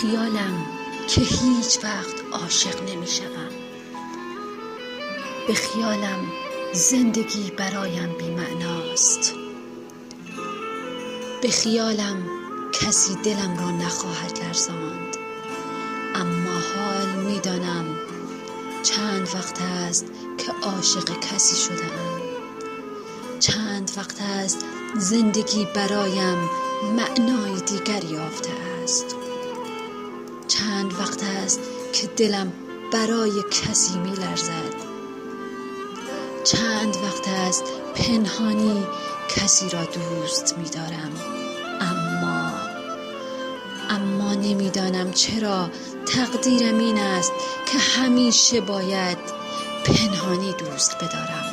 خیالم که هیچ وقت عاشق نمی شوم. به خیالم زندگی برایم بی معناست. به خیالم کسی دلم را نخواهد لرزاند. اما حال می دانم چند وقت است که عاشق کسی شده‌ام. چند وقت است زندگی برایم معنای دیگر یافته است. چند وقت است که دلم برای کسی می لرزد. چند وقت است پنهانی کسی را دوست می دارم. اما نمی دانم چرا تقدیرم این است که همیشه باید پنهانی دوست بدارم.